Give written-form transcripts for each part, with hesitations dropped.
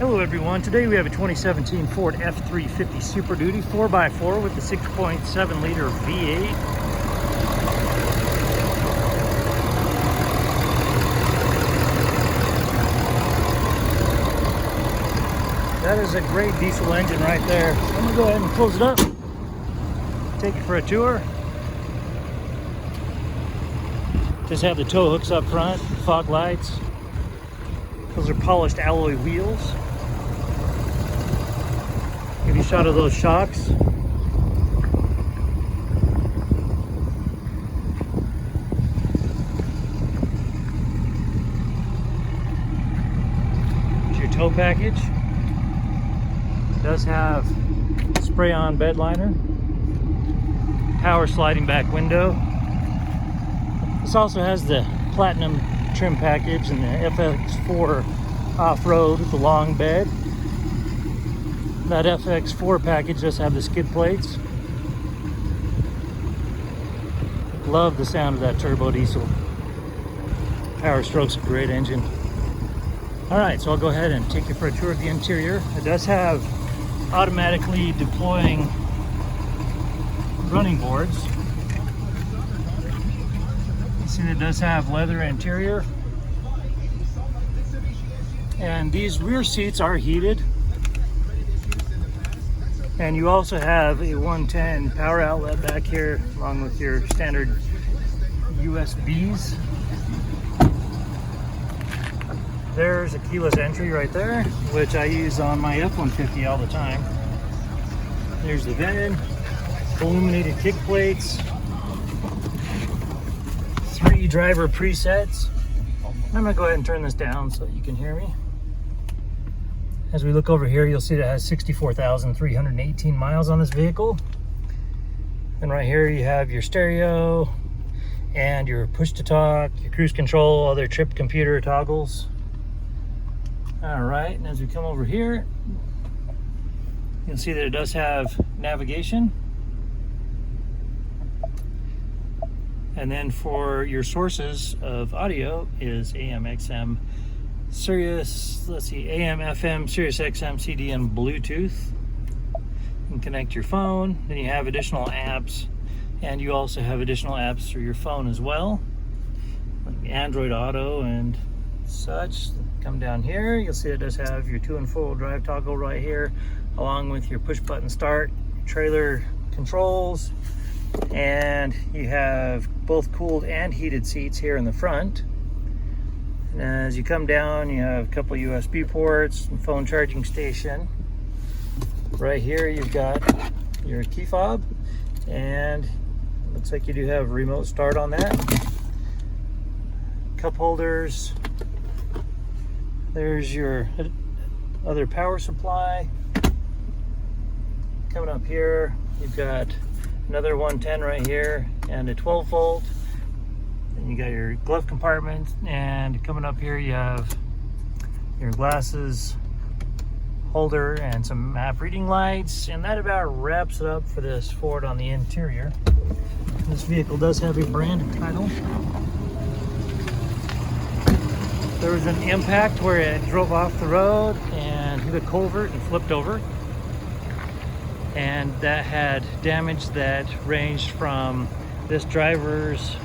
Hello everyone, today we have a 2017 Ford F-350 Super Duty 4x4 with the 6.7 liter V8. That is a great diesel engine right there. So I'm going to go ahead and close it up, take it for a tour. Just have the tow hooks up front, fog lights. Those are polished alloy wheels. Give you a shot of those shocks. Here's your tow package. It does have spray-on bed liner, power sliding back window. This also has the platinum trim package and the FX4 off-road with the long bed. That FX4 package does have the skid plates. Love the sound of that turbo diesel. Powerstroke's a great engine. Alright, so I'll go ahead and take you for a tour of the interior. It does have automatically deploying running boards. See, it does have leather interior. And these rear seats are heated. And you also have a 110 power outlet back here, along with your standard USBs. There's a keyless entry right there, which I use on my F-150 all the time. There's the bed, illuminated kick plates, 3 driver presets. I'm gonna go ahead and turn this down so you can hear me. As we look over here, you'll see that it has 64,318 miles on this vehicle. And right here you have your stereo and your push to talk, your cruise control, other trip computer toggles. All right, and as we come over here, you'll see that it does have navigation. And then for your sources of audio is AM, XM, Sirius, let's see, AM, FM, Sirius XM, CD, and Bluetooth. You can connect your phone. Then you have additional apps, and you also have additional apps for your phone as well, like Android Auto and such. Come down here, you'll see it does have your 2 and 4-wheel drive toggle right here, along with your push button start, trailer controls, and you have both cooled and heated seats here in the front. And as you come down, you have a couple USB ports and phone charging station. Right here you've got your key fob, and it looks like you do have a remote start on that. Cup holders. There's your other power supply. Coming up here, you've got another 110 right here and a 12 volt. And you got your glove compartment, and coming up here you have your glasses holder and some map reading lights, and that about wraps it up for this Ford on the interior. This vehicle does have a brand title. There was an impact where it drove off the road and hit a culvert and flipped over, and that had damage that ranged from this driver's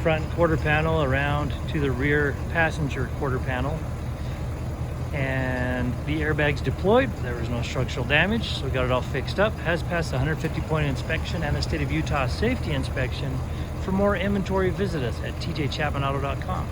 front quarter panel around to the rear passenger quarter panel. And the airbags deployed. There was no structural damage, so we got it all fixed up. Has passed the 150-point inspection and the state of Utah safety inspection. For more inventory, visit us at tjchapmanauto.com.